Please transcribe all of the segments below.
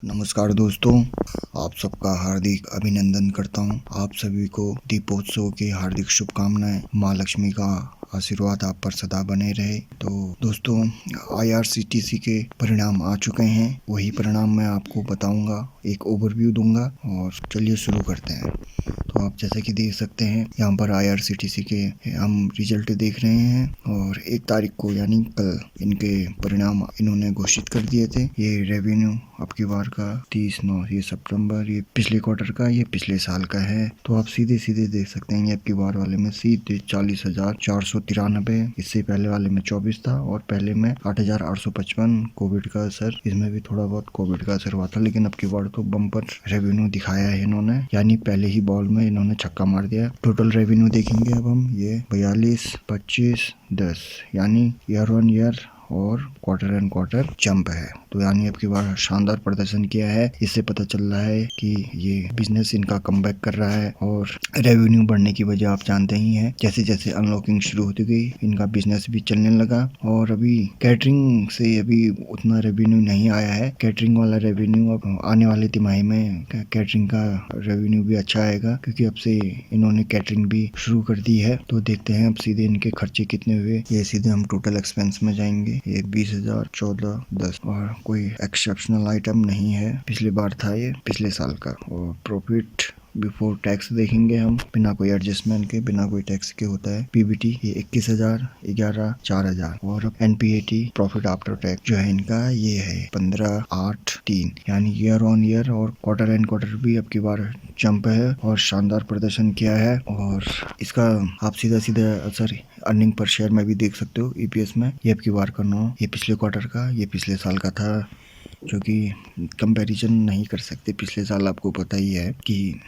नमस्कार दोस्तों, आप सबका हार्दिक अभिनंदन करता हूं। आप सभी को दीपोत्सव की हार्दिक शुभकामनाएं। माँ लक्ष्मी का आशीर्वाद आप पर सदा बने रहे। तो दोस्तों, IRCTC के परिणाम आ चुके हैं। वही परिणाम मैं आपको बताऊंगा, एक ओवरव्यू दूंगा और चलिए शुरू करते हैं। तो आप जैसे कि देख सकते हैं, यहाँ पर IRCTC के हम रिजल्ट देख रहे हैं और 1 तारीख को यानी कल इनके परिणाम इन्होंने घोषित कर दिए थे। ये रेवेन्यू आपकी बार का 30/9, ये सितंबर, ये पिछले क्वार्टर का, ये पिछले साल का है। तो आप सीधे सीधे देख सकते हैं, ये आपकी बार वाले में सीधे 40,493, इससे पहले वाले में 24 था और पहले में 8,855। कोविड का असर, इसमें भी थोड़ा बहुत कोविड का असर हुआ था, लेकिन अब की बार तो बम्पर रेवेन्यू दिखाया है इन्होंने, यानी पहले ही बॉल में इन्होंने छक्का मार दिया। टोटल रेवेन्यू देखेंगे अब हम, ये 42, 25, 10 यानी ईयर ऑन ईयर और क्वार्टर एंड क्वार्टर जंप है। तो यानी अब की बार शानदार प्रदर्शन किया है। इससे पता चल रहा है कि ये बिजनेस इनका कमबैक कर रहा है और रेवेन्यू बढ़ने की वजह आप जानते ही हैं। जैसे जैसे अनलॉकिंग शुरू होती गई, इनका बिजनेस भी चलने लगा और अभी कैटरिंग से अभी उतना रेवेन्यू नहीं आया है। कैटरिंग वाला रेवेन्यू अब आने वाले तिमाही में कैटरिंग का रेवेन्यू भी अच्छा आएगा, क्योंकि अब से इन्होंने कैटरिंग भी शुरू कर दी है। तो देखते हैं अब सीधे इनके खर्चे कितने हुए। ये सीधे हम टोटल एक्सपेंस में जाएंगे। ये 20,000, 14, 10 और कोई एक्सेप्शनल आइटम नहीं है। पिछली बार था ये, पिछले साल का। और प्रॉफिट बिफोर टैक्स देखेंगे हम, बिना कोई एडजस्टमेंट के, बिना कोई टैक्स के होता है। PBT ये 21,000, 11, 4,000 और NPAT प्रॉफिट आफ्टर टैक्स जो है इनका, ये है 15, 8, 3 यानी ईयर ऑन ईयर और क्वार्टर एंड क्वार्टर भी अब की बार जंप है और शानदार प्रदर्शन किया है। और इसका आप सीधा सीधा असर अर्निंग पर शेयर में भी देख सकते हो, EPS में। ये अब की बार का 9, ये पिछले क्वार्टर का, ये पिछले साल का था, जो कि कंपैरिजन नहीं कर सकते। पिछले साल आपको पता ही है कि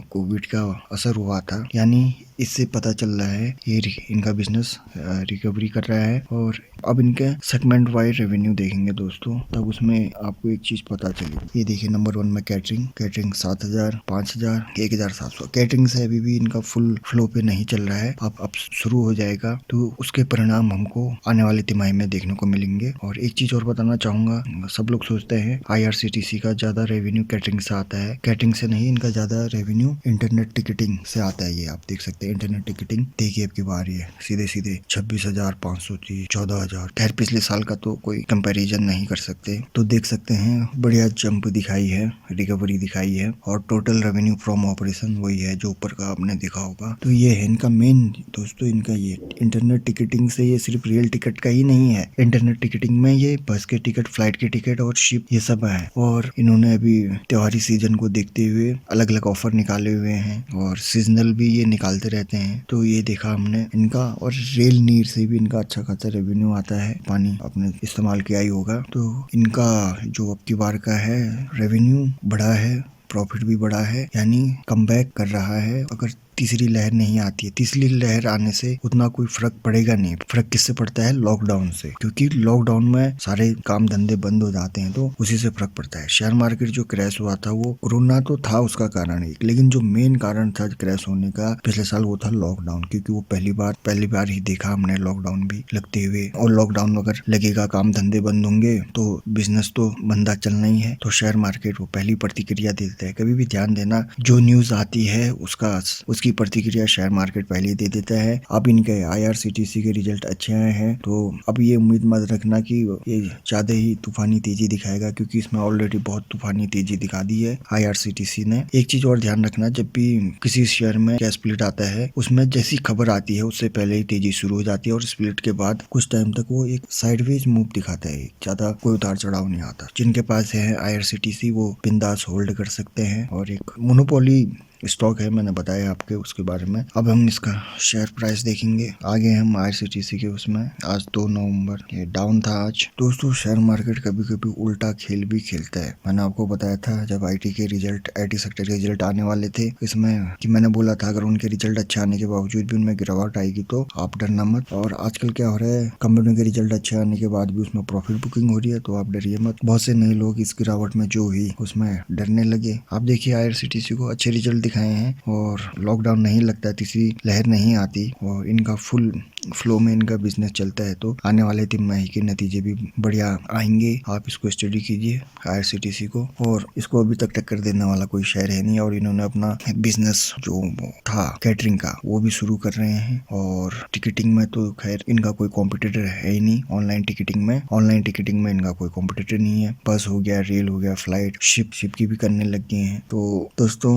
कोविड का असर हुआ था, यानी इससे पता चल रहा है ये इनका बिजनेस रिकवरी कर रहा है। और अब इनके सेगमेंट वाइज रेवेन्यू देखेंगे दोस्तों, तब उसमें आपको एक चीज पता चलेगी। ये देखिए, नंबर 1 में कैटरिंग 7,000, 5,000, 1,700। कैटरिंग से अभी भी इनका फुल फ्लो पे नहीं चल रहा है, अब शुरू हो जाएगा। तो उसके परिणाम हमको आने वाले तिमाही में देखने को मिलेंगे। और एक चीज और बताना चाहूंगा, सब लोग सोचते हैं IRCTC का ज्यादा रेवेन्यू कैटरिंग से आता है। कैटरिंग से नहीं, इनका ज्यादा रेवेन्यू इंटरनेट टिकटिंग से आता है। ये आप देख सकते हैं, इंटरनेट टिकटिंग देखिए अब की बार ये सीधे सीधे 26,530, 14,000। खैर पिछले साल का तो कोई कंपैरिजन नहीं कर सकते। तो देख सकते हैं बढ़िया जंप दिखाई है, रिकवरी दिखाई है। और टोटल रेवेन्यू फ्रॉम ऑपरेशन वही है जो ऊपर का आपने देखा होगा। तो ये है इनका मेन दोस्तों, इनका ये इंटरनेट टिकटिंग से, ये सिर्फ रियल टिकट का ही नहीं है। इंटरनेट टिकटिंग में ये बस के टिकट, फ्लाइट के टिकट और शिप, ये सब है। और इन्होंने अभी त्योहारी सीजन को देखते हुए अलग अलग ऑफर निकाले हुए हैं और सीजनल भी ये निकालते रहते हैं। तो ये देखा हमने इनका। और रेल नीर से भी इनका अच्छा खासा रेवेन्यू आता है, पानी आपने इस्तेमाल किया ही होगा। तो इनका जो अब की बार का है रेवेन्यू बढ़ा है, प्रॉफिट भी बढ़ा है, यानी कमबैक कर रहा है। अगर तीसरी लहर नहीं आती है, तीसरी लहर आने से उतना कोई फर्क पड़ेगा नहीं। फर्क किससे पड़ता है? लॉकडाउन से, क्योंकि लॉकडाउन में सारे काम धंधे बंद हो जाते हैं, तो उसी से फर्क पड़ता है। शेयर मार्केट जो क्रैश हुआ था, वो कोरोना तो था उसका कारण एक, लेकिन जो मेन कारण था क्रैश होने का पिछले साल, वो था लॉकडाउन। क्योंकि वो पहली बार ही देखा हमने लॉकडाउन भी लगते हुए। और लॉकडाउन अगर लगेगा, काम धंधे बंद होंगे, तो बिजनेस तो बंदा चलना ही है। तो शेयर मार्केट वो पहली प्रतिक्रिया देता है। कभी भी ध्यान देना, जो न्यूज आती है उसकी प्रतिक्रिया शेयर मार्केट पहले दे देता है। अब इनके IRCTC के रिजल्ट अच्छे आए हैं, तो अब ये उम्मीद मत रखना कि ये ज्यादा ही तूफानी तेजी दिखाएगा, क्योंकि इसमें ऑलरेडी बहुत तूफानी तेजी दिखा दी है IRCTC ने। एक चीज और ध्यान रखना, जब भी किसी शेयर में क्या स्प्लिट आता है, उसमें जैसी खबर आती है उससे पहले ही तेजी शुरू हो जाती है और स्प्लिट के बाद कुछ टाइम तक वो एक साइडवेज मूव दिखाता है, ज्यादा कोई उतार चढ़ाव नहीं आता। जिनके पास है IRCTC, वो बिंदास होल्ड कर सकते हैं। और एक मोनोपोली स्टॉक है, मैंने बताया आपके उसके बारे में। अब हम इसका शेयर प्राइस देखेंगे। आगे हम IRCTC के उसमें, आज 2 नवंबर, ये डाउन था आज। दोस्तों, शेयर मार्केट कभी कभी उल्टा खेल भी खेलता है। मैंने आपको बताया था जब IT सेक्टर के रिजल्ट आने वाले थे, इसमें कि मैंने बोला था अगर उनके रिजल्ट अच्छे आने के बावजूद भी उनमें गिरावट आएगी तो आप डरना मत। और आजकल क्या हो रहा है, कंपनी के रिजल्ट अच्छे आने के बाद भी उसमें प्रॉफिट बुकिंग हो रही है, तो आप डरिए मत। बहुत से नए लोग इस गिरावट में जो हुई उसमें डरने लगे। आप देखिए IRCTC को अच्छे रिजल्ट दिखाए हैं और लॉकडाउन नहीं लगता, तीसरी लहर नहीं आती और इनका फुल फ्लो में इनका बिजनेस चलता है तो आने वाले तिमाही के नतीजे भी बढ़िया आएंगे। आप इसको स्टडी कीजिए IRCTC को, और इसको अभी तक टक्कर देने वाला कोई शहर है नहीं। और इन्होंने अपना बिजनेस जो था कैटरिंग का वो भी शुरू कर रहे हैं। और टिकटिंग में तो खैर इनका कोई कॉम्पिटिटर है ही नहीं। ऑनलाइन टिकटिंग में इनका कोई कॉम्पिटिटर नहीं है। बस हो गया, रेल हो गया, फ्लाइट, शिप की भी करने लग गए हैं। तो दोस्तों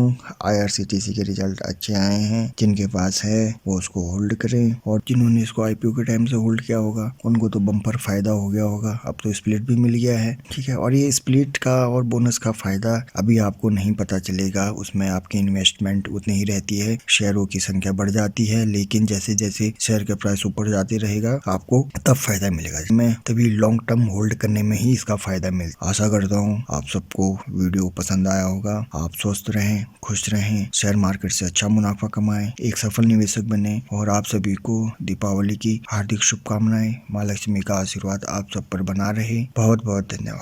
IRCTC के रिजल्ट अच्छे आए हैं। जिनके पास है वो उसको होल्ड करें, और जिन्होंने इसको IPO के टाइम से होल्ड किया होगा उनको तो बम्पर फायदा हो गया होगा। अब तो स्प्लिट भी मिल गया है, ठीक है। और ये स्प्लिट का और बोनस का फायदा अभी आपको नहीं पता चलेगा। उसमें आपकी इन्वेस्टमेंट उतनी ही रहती है, शेयरों की संख्या बढ़ जाती है, लेकिन जैसे जैसे शेयर का प्राइस ऊपर जाते रहेगा आपको तब फायदा मिलेगा। मैं तभी लॉन्ग टर्म होल्ड करने में ही इसका फायदा मिलता। आशा करता हूँ आप सबको वीडियो पसंद आया होगा। आप स्वस्थ रहें, खुश रहें, शेयर मार्केट से अच्छा मुनाफा कमाएं, एक सफल निवेशक बने। और आप सभी को दीपावली की हार्दिक शुभकामनाएं। माँ लक्ष्मी का आशीर्वाद आप सब पर बना रहे। बहुत बहुत धन्यवाद।